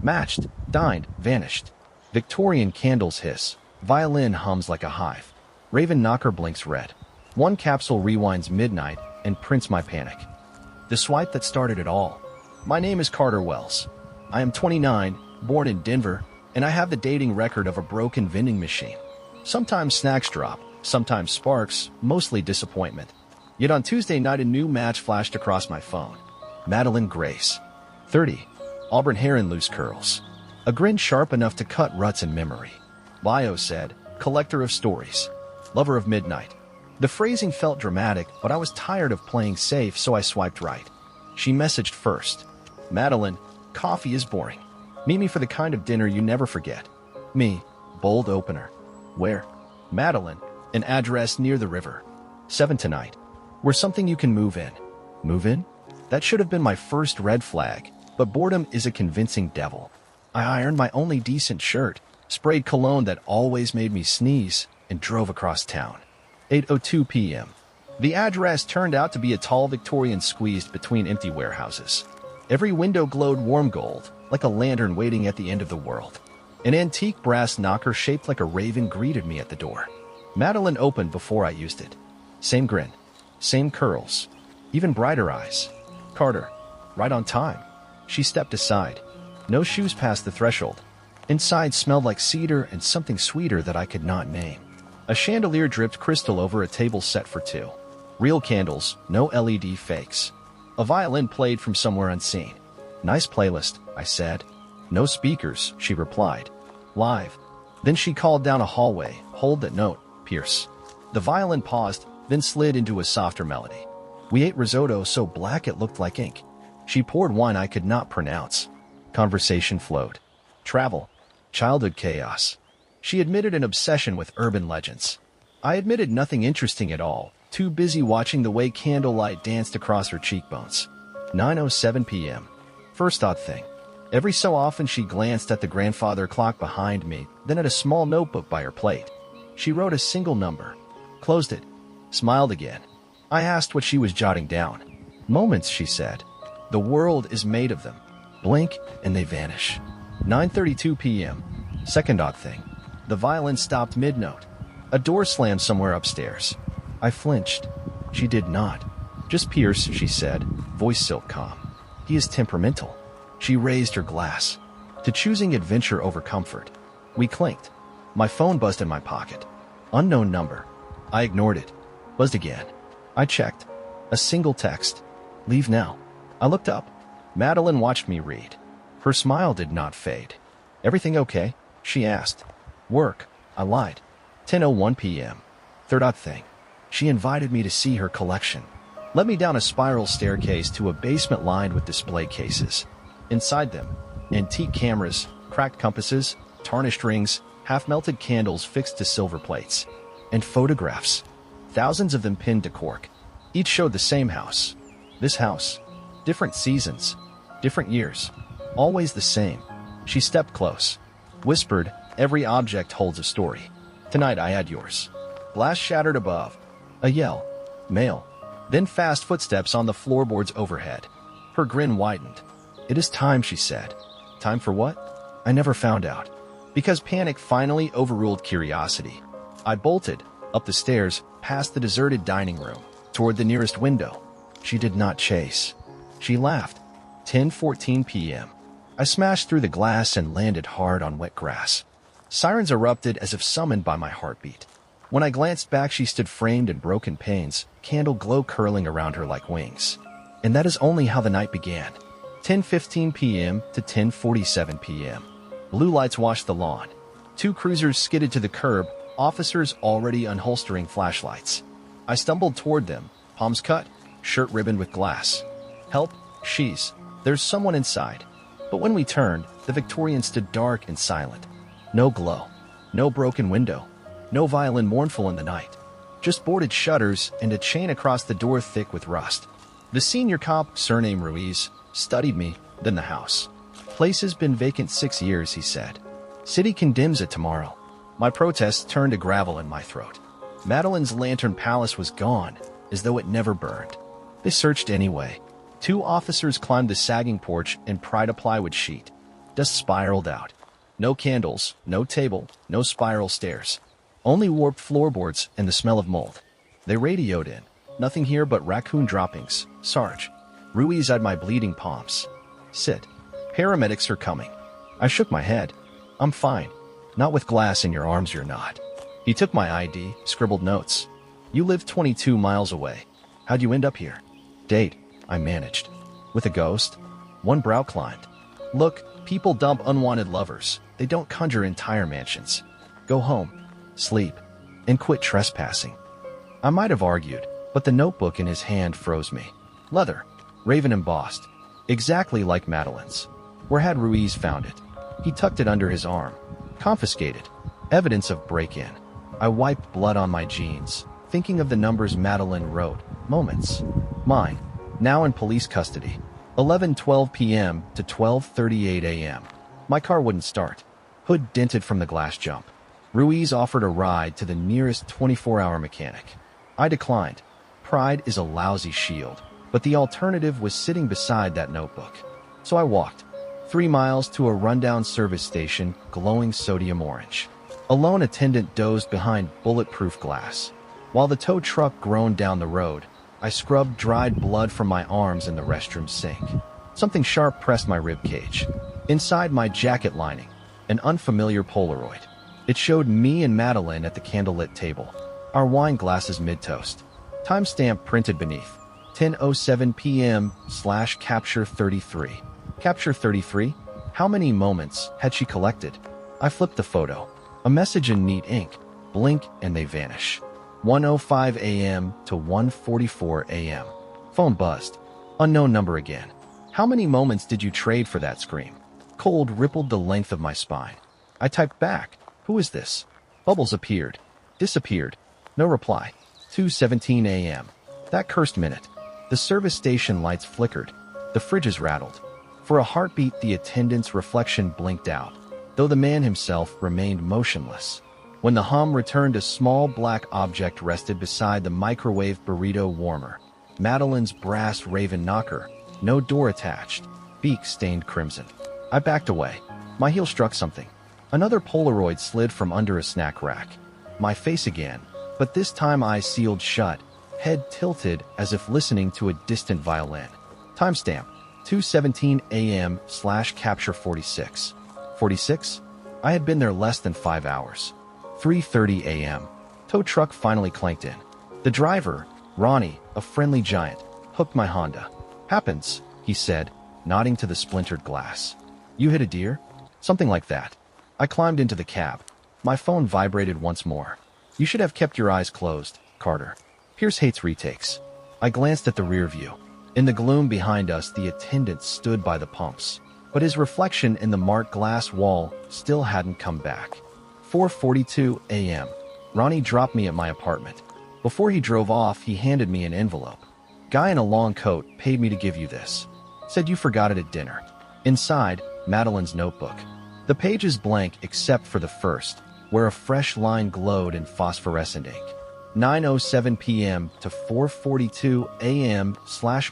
Matched, dined, vanished. Victorian candles hiss. Violin hums like a hive. Raven knocker blinks red. One capsule rewinds midnight and prints my panic. The swipe that started it all. My name is Carter Wells. I am 29, born in Denver, and I have the dating record of a broken vending machine. Sometimes snacks drop, sometimes sparks, mostly disappointment. Yet on Tuesday night a new match flashed across my phone. Madeline Grace, 30, auburn hair and loose curls. A grin sharp enough to cut ruts in memory. Bio said, collector of stories, lover of midnight. The phrasing felt dramatic, but I was tired of playing safe, so I swiped right. She messaged first. Madeline, coffee is boring. Meet me for the kind of dinner you never forget. Me, bold opener. Where? Madeline, an address near the river. 7 tonight. We're something you can move in. Move in? That should have been my first red flag, but boredom is a convincing devil. I ironed my only decent shirt, sprayed cologne that always made me sneeze, and drove across town. 8:02 p.m. The address turned out to be a tall Victorian squeezed between empty warehouses. Every window glowed warm gold, like a lantern waiting at the end of the world. An antique brass knocker shaped like a raven greeted me at the door. Madeline opened before I used it. Same grin, same curls, even brighter eyes. Carter, right on time. She stepped aside. No shoes past the threshold. Inside smelled like cedar and something sweeter that I could not name. A chandelier dripped crystal over a table set for two. Real candles, no LED fakes. A violin played from somewhere unseen. Nice playlist, I said. No speakers, she replied. Live. Then she called down a hallway, hold that note, Pierce. The violin paused, then slid into a softer melody. We ate risotto so black it looked like ink. She poured wine I could not pronounce. Conversation flowed. Travel. Childhood chaos. She admitted an obsession with urban legends. I admitted nothing interesting at all, too busy watching the way candlelight danced across her cheekbones. 9:07 p.m. First odd thing. Every so often she glanced at the grandfather clock behind me, then at a small notebook by her plate. She wrote a single number, closed it, smiled again. I asked what she was jotting down. Moments, she said. The world is made of them. Blink, and they vanish. 9:32 p.m. Second odd thing. The violin stopped mid-note. A door slammed somewhere upstairs. I flinched. She did not. Just Pierce, she said, voice silk calm. He is temperamental. She raised her glass. To choosing adventure over comfort. We clinked. My phone buzzed in my pocket. Unknown number. I ignored it. Buzzed again. I checked. A single text. Leave now. I looked up. Madeline watched me read. Her smile did not fade. Everything okay? She asked. Work. I lied. 10:01 p.m. Third odd thing. She invited me to see her collection. Led me down a spiral staircase to a basement lined with display cases. Inside them, antique cameras, cracked compasses, tarnished rings, half-melted candles fixed to silver plates, and photographs. Thousands of them pinned to cork. Each showed the same house. This house. Different seasons. Different years. Always the same. She stepped close. Whispered, every object holds a story. Tonight I had yours. Glass shattered above. A yell. Male. Then fast footsteps on the floorboards overhead. Her grin widened. It is time, she said. Time for what? I never found out. Because panic finally overruled curiosity. I bolted, up the stairs, past the deserted dining room, toward the nearest window. She did not chase. She laughed. 10:14 p.m. I smashed through the glass and landed hard on wet grass. Sirens erupted as if summoned by my heartbeat. When I glanced back, she stood framed in broken panes, candle glow curling around her like wings. And that is only how the night began. 10:15 p.m. to 10:47 p.m. Blue lights washed the lawn. Two cruisers skidded to the curb, officers already unholstering flashlights. I stumbled toward them, palms cut, shirt ribboned with glass. Help, there's someone inside. But when we turned, the Victorian stood dark and silent. No glow, no broken window, no violin mournful in the night. Just boarded shutters and a chain across the door thick with rust. The senior cop, surname Ruiz, studied me, then the house. Place has been vacant 6 years, he said. City condemns it tomorrow. My protest turned to gravel in my throat. Madeline's lantern palace was gone, as though it never burned. They searched anyway. 2 officers climbed the sagging porch and pried a plywood sheet. Just spiraled out. No candles, no table, no spiral stairs. Only warped floorboards and the smell of mold. They radioed in. Nothing here but raccoon droppings. Sarge. Ruiz eyed my bleeding palms. Sit. Paramedics are coming. I shook my head. I'm fine. Not with glass in your arms, you're not. He took my ID, scribbled notes. You live 22 miles away. How'd you end up here? Date, I managed. With a ghost? One brow climbed. Look, people dump unwanted lovers. They don't conjure entire mansions. Go home, sleep, and quit trespassing. I might have argued, but the notebook in his hand froze me. Leather, raven embossed, exactly like Madeline's. Where had Ruiz found it? He tucked it under his arm. Confiscated. Evidence of break-in. I wiped blood on my jeans, thinking of the numbers Madeline wrote. Moments. Mine. Now in police custody. 11:12 p.m. to 12:38 a.m. My car wouldn't start. Hood dented from the glass jump. Ruiz offered a ride to the nearest 24-hour mechanic. I declined. Pride is a lousy shield, but the alternative was sitting beside that notebook. So I walked. 3 miles to a rundown service station, glowing sodium orange. A lone attendant dozed behind bulletproof glass. While the tow truck groaned down the road, I scrubbed dried blood from my arms in the restroom sink. Something sharp pressed my rib cage. Inside my jacket lining, an unfamiliar Polaroid. It showed me and Madeline at the candlelit table, our wine glasses mid-toast. Timestamp printed beneath. 10:07 p.m. / capture 33. Capture 33? How many moments had she collected? I flipped the photo. A message in neat ink. Blink and they vanish. 1:05 a.m. to 1:44 a.m. Phone buzzed. Unknown number again. How many moments did you trade for that scream? Cold rippled the length of my spine. I typed back. Who is this? Bubbles appeared. Disappeared. No reply. 2:17 a.m. That cursed minute. The service station lights flickered. The fridges rattled. For a heartbeat, the attendant's reflection blinked out, though the man himself remained motionless. When the hum returned, a small black object rested beside the microwave burrito warmer. Madeline's brass raven knocker, no door attached, beak stained crimson. I backed away. My heel struck something. Another Polaroid slid from under a snack rack. My face again, but this time eyes sealed shut, head tilted as if listening to a distant violin. Timestamp, 2:17 a.m. / capture 46. 46? I had been there less than 5 hours. 3:30 a.m. Tow truck finally clanked in. The driver, Ronnie, a friendly giant, hooked my Honda. Happens, he said, nodding to the splintered glass. You hit a deer? Something like that. I climbed into the cab. My phone vibrated once more. You should have kept your eyes closed, Carter. Pierce hates retakes. I glanced at the rear view. In the gloom behind us, the attendant stood by the pumps, but his reflection in the marked glass wall still hadn't come back. 4:42 a.m. Ronnie dropped me at my apartment. Before he drove off, he handed me an envelope. Guy in a long coat paid me to give you this. Said you forgot it at dinner. Inside, Madeline's notebook. The page is blank except for the first, where a fresh line glowed in phosphorescent ink. 9:07 p.m. to 4:42 a.m.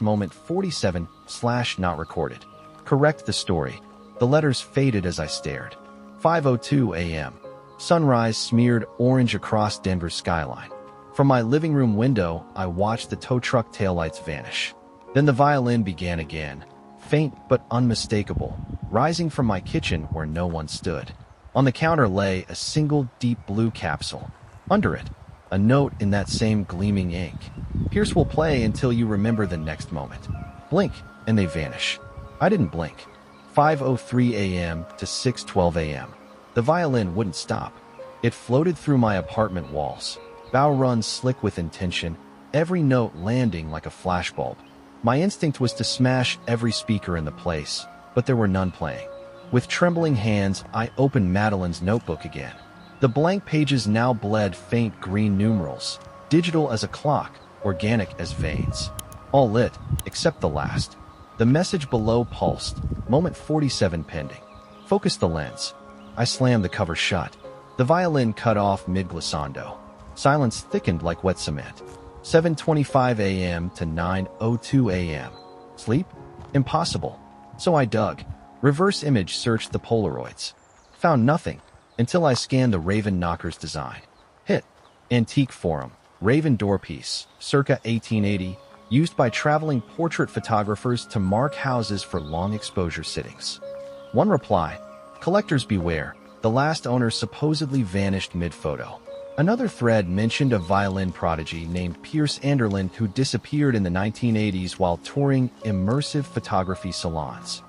/ moment 47 / not recorded. Correct the story. The letters faded as I stared. 5:02 a.m. Sunrise smeared orange across Denver's skyline. From my living room window, I watched the tow truck taillights vanish. Then the violin began again, faint but unmistakable, rising from my kitchen where no one stood. On the counter lay a single deep blue capsule. Under it, a note in that same gleaming ink. Pierce will play until you remember the next moment. Blink, and they vanish. I didn't blink. 5:03 a.m. to 6:12 a.m. The violin wouldn't stop. It floated through my apartment walls, bow runs slick with intention, every note landing like a flashbulb. My instinct was to smash every speaker in the place, but there were none playing. With trembling hands, I opened Madeline's notebook again. The blank pages now bled faint green numerals, digital as a clock, organic as veins. All lit, except the last. The message below pulsed, moment 47 pending. Focus the lens. I slammed the cover shut. The violin cut off mid-glissando. Silence thickened like wet cement. 7:25 a.m. to 9:02 a.m. Sleep? Impossible. So I dug. Reverse image searched the Polaroids. Found nothing until I scanned the Raven Knocker's design. Hit. Antique forum. Raven doorpiece, circa 1880, used by traveling portrait photographers to mark houses for long exposure sittings. One reply. Collectors beware. The last owner supposedly vanished mid-photo. Another thread mentioned a violin prodigy named Pierce Anderland who disappeared in the 1980s while touring immersive photography salons.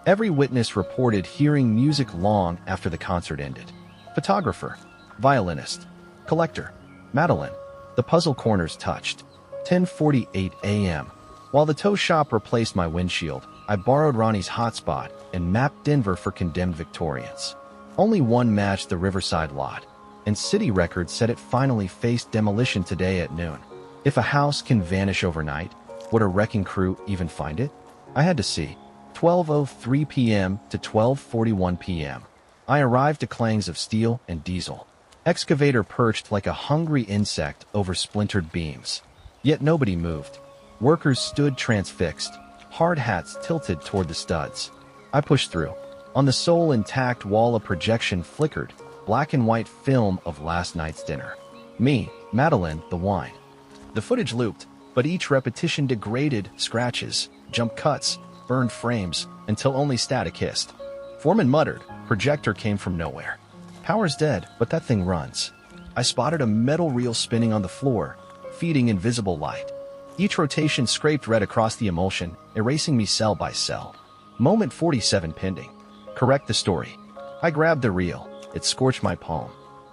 Every witness reported hearing music long after the concert ended. Photographer, violinist, collector, Madeline. The puzzle corners touched. 10:48 a.m. While the tow shop replaced my windshield, I borrowed Ronnie's hotspot and mapped Denver for condemned Victorians. Only one matched the Riverside lot, and city records said it finally faced demolition today at noon. If a house can vanish overnight, would a wrecking crew even find it? I had to see. 12:03 p.m. to 12:41 p.m. I arrived to clangs of steel and diesel. Excavator perched like a hungry insect over splintered beams. Yet nobody moved. Workers stood transfixed, hard hats tilted toward the studs. I pushed through. On the sole intact wall a projection flickered, black and white film of last night's dinner. Me, Madeline, the wine. The footage looped, but each repetition degraded scratches, jump cuts, burned frames, until only static hissed. Foreman muttered, projector came from nowhere. Power's dead, but that thing runs. I spotted a metal reel spinning on the floor, feeding invisible light. Each rotation scraped red across the emulsion, erasing me cell by cell. Moment 47 pending. Correct the story. I grabbed the reel. It scorched my palm.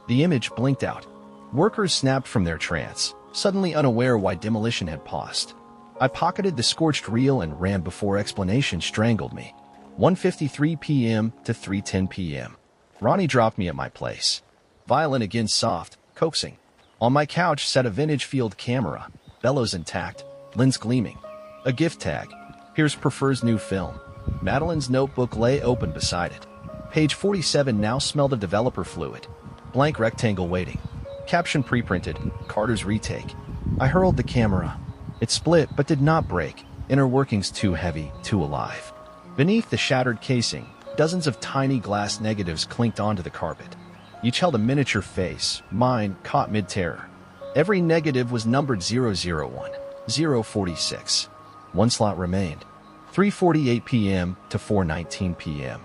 The image blinked out. Workers snapped from their trance, suddenly unaware why demolition had paused. I pocketed the scorched reel and ran before explanation strangled me. 1:53 p.m. to 3:10 p.m. Ronnie dropped me at my place. Violin again soft, coaxing. On my couch sat a vintage field camera, bellows intact, lens gleaming. A gift tag. Pierce prefers new film. Madeline's notebook lay open beside it. Page 47 now smelled of developer fluid. Blank rectangle waiting. Caption pre-printed, Carter's retake. I hurled the camera. It split but did not break. Inner workings too heavy, too alive. Beneath the shattered casing, dozens of tiny glass negatives clinked onto the carpet. Each held a miniature face, mine caught mid-terror. Every negative was numbered 001, 046. One slot remained. 3:48 p.m. to 4:19 p.m.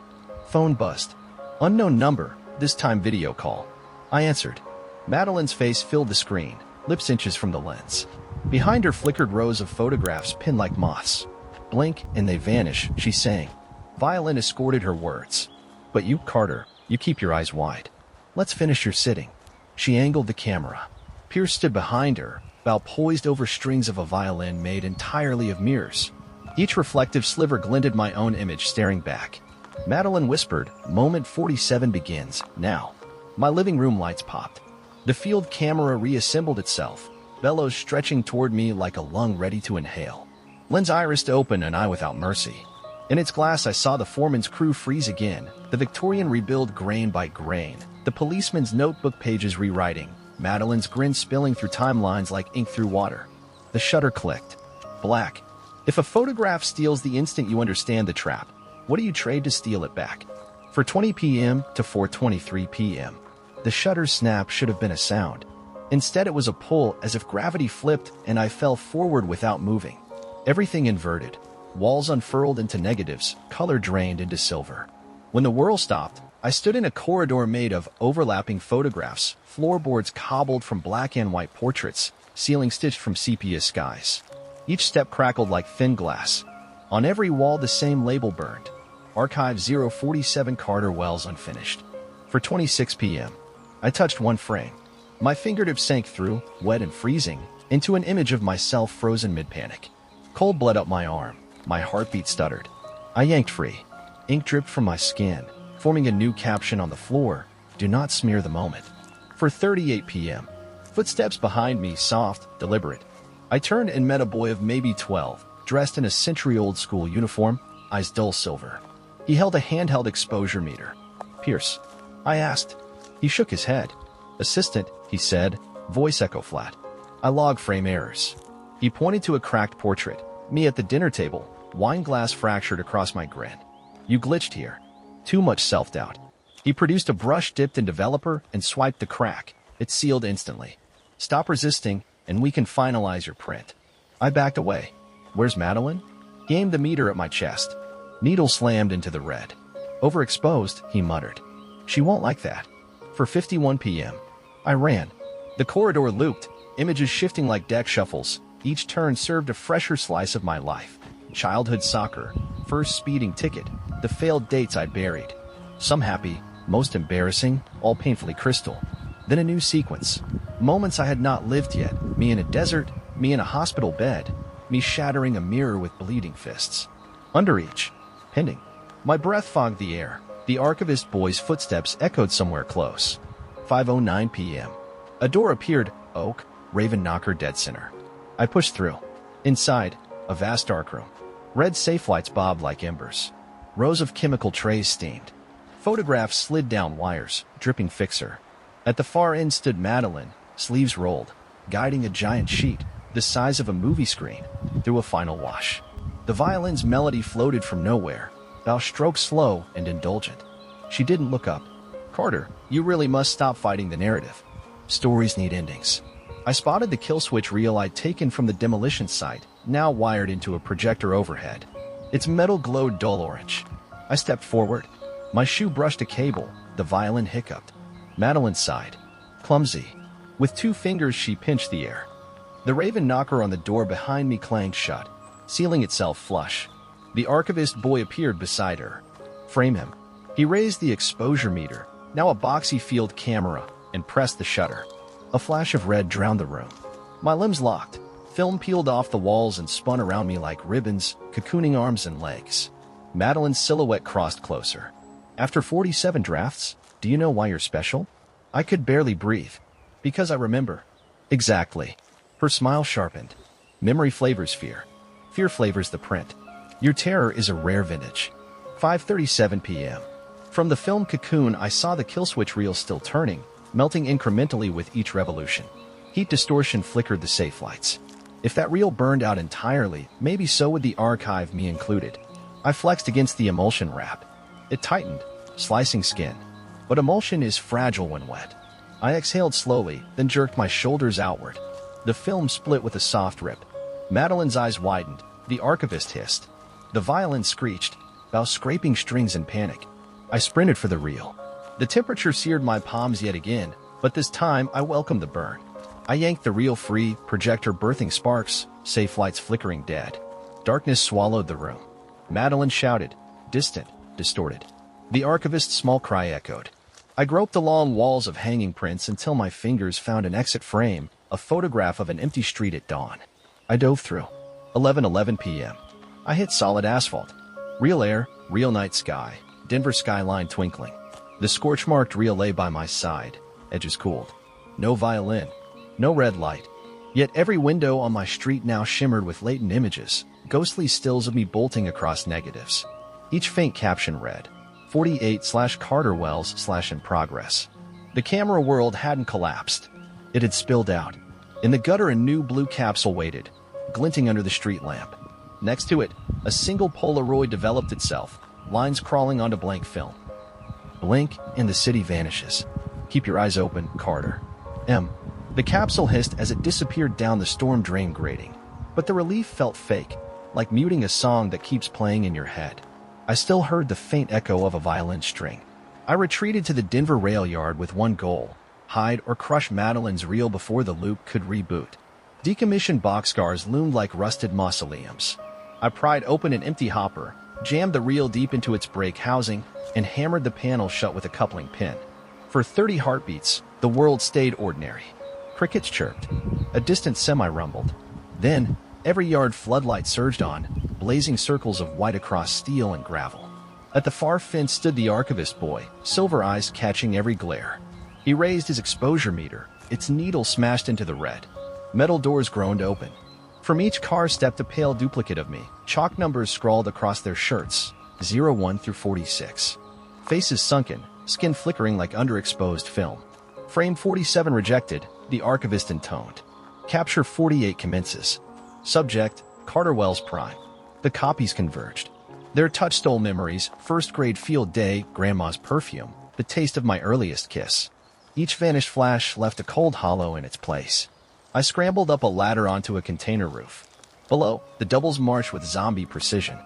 Phone buzzed. Unknown number, this time video call. I answered. Madeline's face filled the screen, lips inches from the lens. Behind her flickered rows of photographs pinned like moths. Blink and they vanish, she sang. Violin escorted her words. But you, Carter, you keep your eyes wide. Let's finish your sitting. She angled the camera. Pierce stood behind her, bow poised over strings of a violin made entirely of mirrors. Each reflective sliver glinted my own image staring back. Madeline whispered, moment 47 begins, now. My living room lights popped. The field camera reassembled itself, bellows stretching toward me like a lung ready to inhale. Lens irised open, an eye without mercy. In its glass I saw the foreman's crew freeze again, the Victorian rebuild grain by grain, the policeman's notebook pages rewriting, Madeline's grin spilling through timelines like ink through water. The shutter clicked. Black. If a photograph steals the instant you understand the trap, what do you trade to steal it back? For 20 p.m. to 4:23 p.m. The shutter snap should have been a sound. Instead it was a pull, as if gravity flipped and I fell forward without moving. Everything inverted. Walls unfurled into negatives, color drained into silver. When the whirl stopped, I stood in a corridor made of overlapping photographs, floorboards cobbled from black and white portraits, ceiling stitched from sepia skies. Each step crackled like thin glass. On every wall the same label burned. Archive 047 Carter Wells unfinished. For 26 p.m. I touched one frame. My fingertips sank through, wet and freezing, into an image of myself frozen mid-panic. Cold bled up my arm. My heartbeat stuttered. I yanked free. Ink dripped from my skin, forming a new caption on the floor, do not smear the moment. For 38 p.m. Footsteps behind me, soft, deliberate. I turned and met a boy of maybe 12, dressed in a century-old school uniform, eyes dull silver. He held a handheld exposure meter. Pierce, I asked. He shook his head. Assistant, he said, voice echo flat. I log frame errors. He pointed to a cracked portrait, me at the dinner table, wine glass fractured across my grin. You glitched here. Too much self-doubt. He produced a brush dipped in developer and swiped the crack. It sealed instantly. Stop resisting, and we can finalize your print. I backed away. Where's Madeline? He aimed the meter at my chest. Needle slammed into the red. Overexposed, he muttered. She won't like that. For 51 p.m. I ran. The corridor looped, images shifting like deck shuffles. Each turn served a fresher slice of my life. Childhood soccer, first speeding ticket, the failed dates I'd buried. Some happy, most embarrassing, all painfully crystal. Then a new sequence. Moments I had not lived yet. Me in a desert, me in a hospital bed, me shattering a mirror with bleeding fists. Under each, pending. My breath fogged the air. The archivist boy's footsteps echoed somewhere close. 5:09 p.m. A door appeared, oak, raven knocker dead center. I pushed through. Inside, a vast darkroom. Red safe lights bobbed like embers. Rows of chemical trays steamed. Photographs slid down wires, dripping fixer. At the far end stood Madeline, sleeves rolled, guiding a giant sheet, the size of a movie screen, through a final wash. The violin's melody floated from nowhere, bow stroke slow and indulgent. She didn't look up. Carter, you really must stop fighting the narrative. Stories need endings. I spotted the kill switch reel I'd taken from the demolition site, now wired into a projector overhead. Its metal glowed dull orange. I stepped forward. My shoe brushed a cable. The violin hiccuped. Madeline sighed. Clumsy. With 2 fingers she pinched the air. The raven knocker on the door behind me clanged shut, sealing itself flush. The archivist boy appeared beside her. Frame him. He raised the exposure meter, now a boxy field camera, and pressed the shutter. A flash of red drowned the room. My limbs locked. Film peeled off the walls and spun around me like ribbons, cocooning arms and legs. Madeline's silhouette crossed closer. After 47 drafts, do you know why you're special? I could barely breathe. Because I remember. Exactly. Her smile sharpened. Memory flavors fear. Fear flavors the print. Your terror is a rare vintage. 5:37 p.m. From the film cocoon, I saw the kill switch reel still turning, melting incrementally with each revolution. Heat distortion flickered the safe lights. If that reel burned out entirely, maybe so would the archive, me included. I flexed against the emulsion wrap. It tightened, slicing skin. But emulsion is fragile when wet. I exhaled slowly, then jerked my shoulders outward. The film split with a soft rip. Madeline's eyes widened. The archivist hissed. The violin screeched, bow scraping strings in panic. I sprinted for the reel. The temperature seared my palms yet again, but this time I welcomed the burn. I yanked the reel free, projector birthing sparks, safe lights flickering dead. Darkness swallowed the room. Madeline shouted, distant, distorted. The archivist's small cry echoed. I groped along walls of hanging prints until my fingers found an exit frame, a photograph of an empty street at dawn. I dove through. 11:11 p.m. I hit solid asphalt. Real air, real night sky, Denver skyline twinkling. The scorch-marked reel lay by my side, edges cooled. No violin, no red light. Yet every window on my street now shimmered with latent images, ghostly stills of me bolting across negatives. Each faint caption read, 48/Carter-Wells/in progress. The camera world hadn't collapsed. It had spilled out. In the gutter a new blue capsule waited, glinting under the street lamp. Next to it, a single Polaroid developed itself, lines crawling onto blank film. Blink, and the city vanishes. Keep your eyes open, Carter. M. The capsule hissed as it disappeared down the storm drain grating. But the relief felt fake, like muting a song that keeps playing in your head. I still heard the faint echo of a violin string. I retreated to the Denver rail yard with one goal: hide or crush Madeline's reel before the loop could reboot. Decommissioned boxcars loomed like rusted mausoleums. I pried open an empty hopper, jammed the reel deep into its brake housing, and hammered the panel shut with a coupling pin. For 30 heartbeats, the world stayed ordinary. Crickets chirped. A distant semi rumbled. Then, every yard floodlight surged on, blazing circles of white across steel and gravel. At the far fence stood the archivist boy, silver eyes catching every glare. He raised his exposure meter, its needle smashed into the red. Metal doors groaned open. From each car stepped a pale duplicate of me, chalk numbers scrawled across their shirts, 01 through 46. Faces sunken, skin flickering like underexposed film. Frame 47 rejected, the archivist intoned. Capture 48 commences. Subject, Carter-Wells Prime. The copies converged. Their touch stole memories, first-grade field day, grandma's perfume, the taste of my earliest kiss. Each vanished flash left a cold hollow in its place. I scrambled up a ladder onto a container roof. Below, the doubles marched with zombie precision.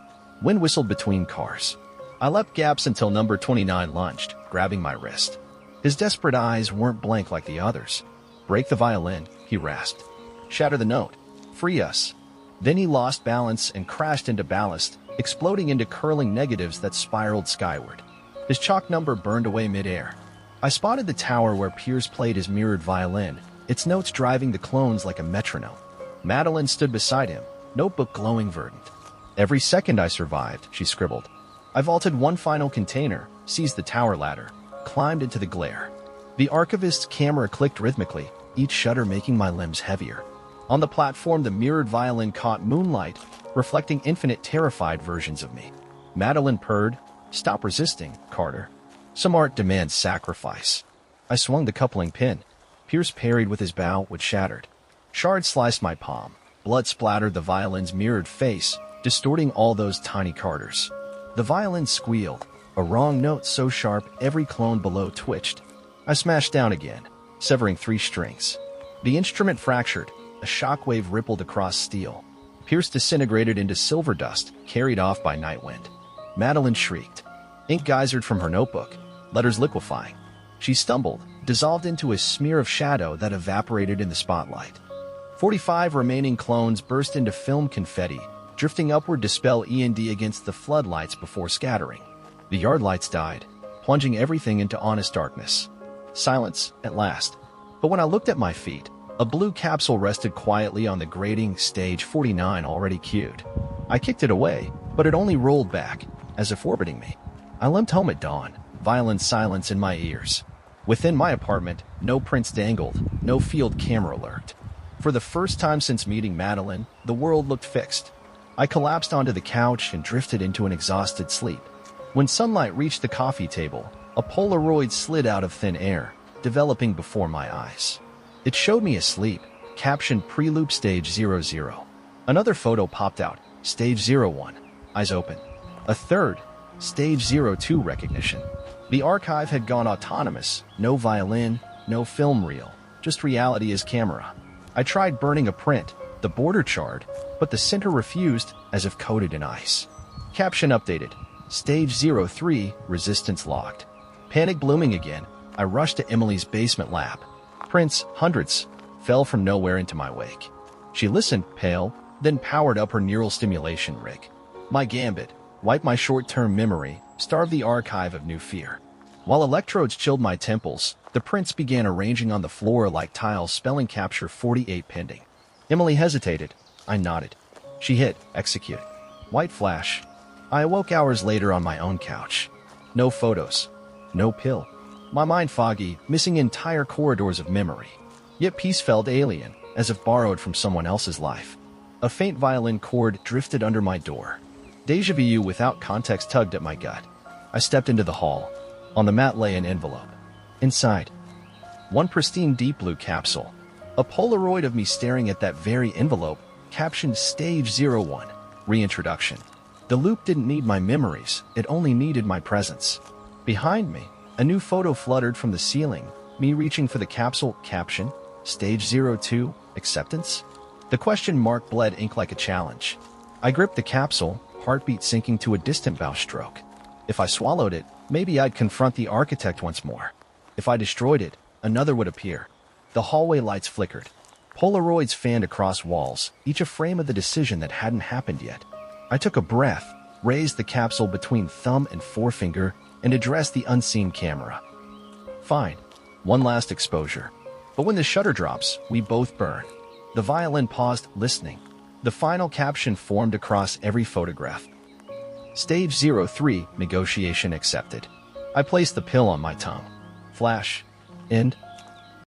Wind whistled between cars. I leapt gaps until number 29 lunged, grabbing my wrist. His desperate eyes weren't blank like the others. "Break the violin," he rasped. "Shatter the note. Free us." Then he lost balance and crashed into ballast, exploding into curling negatives that spiraled skyward. His chalk number burned away midair. I spotted the tower where Piers played his mirrored violin, its notes driving the clones like a metronome. Madeline stood beside him, notebook glowing verdant. "Every second I survived," she scribbled. I vaulted one final container, seized the tower ladder, climbed into the glare. The archivist's camera clicked rhythmically, each shutter making my limbs heavier. On the platform, the mirrored violin caught moonlight, reflecting infinite terrified versions of me. Madeline purred, "Stop resisting, Carter. Some art demands sacrifice." I swung the coupling pin. Pierce parried with his bow, which shattered. Shards sliced my palm. Blood splattered the violin's mirrored face, distorting all those tiny Carters. The violin squealed, a wrong note so sharp every clone below twitched. I smashed down again, severing 3 strings. The instrument fractured. A shockwave rippled across steel. Pierce disintegrated into silver dust, carried off by night wind. Madeline shrieked. Ink geysered from her notebook, letters liquefying. She stumbled, dissolved into a smear of shadow that evaporated in the spotlight. 45 remaining clones burst into film confetti, drifting upward to spell E&D against the floodlights before scattering. The yard lights died, plunging everything into honest darkness. Silence, at last. But when I looked at my feet, a blue capsule rested quietly on the grating, stage 49 already cued. I kicked it away, but it only rolled back, as if orbiting me. I limped home at dawn, violent silence in my ears. Within my apartment, no prints dangled, no field camera lurked. For the first time since meeting Madeline, the world looked fixed. I collapsed onto the couch and drifted into an exhausted sleep. When sunlight reached the coffee table, a Polaroid slid out of thin air, developing before my eyes. It showed me asleep, captioned Preloop Stage 00. Another photo popped out, Stage 01, eyes open. A third, Stage 02 recognition. The archive had gone autonomous, no violin, no film reel, just reality as camera. I tried burning a print, the border charred, but the center refused, as if coated in ice. Caption updated, Stage 03, resistance logged. Panic blooming again, I rushed to Emily's basement lab. Prints, hundreds, fell from nowhere into my wake. She listened, pale, then powered up her neural stimulation rig. My gambit, wipe my short-term memory, starved the archive of new fear. While electrodes chilled my temples, the prints began arranging on the floor like tiles, spelling capture 48 pending. Emily hesitated. I nodded. She hit execute. White flash. I awoke hours later on my own couch. No photos. No pill. My mind foggy, missing entire corridors of memory. Yet peace felt alien, as if borrowed from someone else's life. A faint violin chord drifted under my door. Deja vu without context tugged at my gut. I stepped into the hall. On the mat lay an envelope. Inside, one pristine deep blue capsule. A Polaroid of me staring at that very envelope, captioned Stage 01, Reintroduction. The loop didn't need my memories, it only needed my presence. Behind me, a new photo fluttered from the ceiling, me reaching for the capsule, caption, Stage 02, Acceptance? The question mark bled ink like a challenge. I gripped the capsule, heartbeat sinking to a distant bow stroke. If I swallowed it, maybe I'd confront the architect once more. If I destroyed it, another would appear. The hallway lights flickered. Polaroids fanned across walls, each a frame of the decision that hadn't happened yet. I took a breath, raised the capsule between thumb and forefinger, and addressed the unseen camera. Fine. One last exposure. But when the shutter drops, we both burn. The violin paused, listening. The final caption formed across every photograph. Stage 03, negotiation accepted. I placed the pill on my tongue. Flash. End.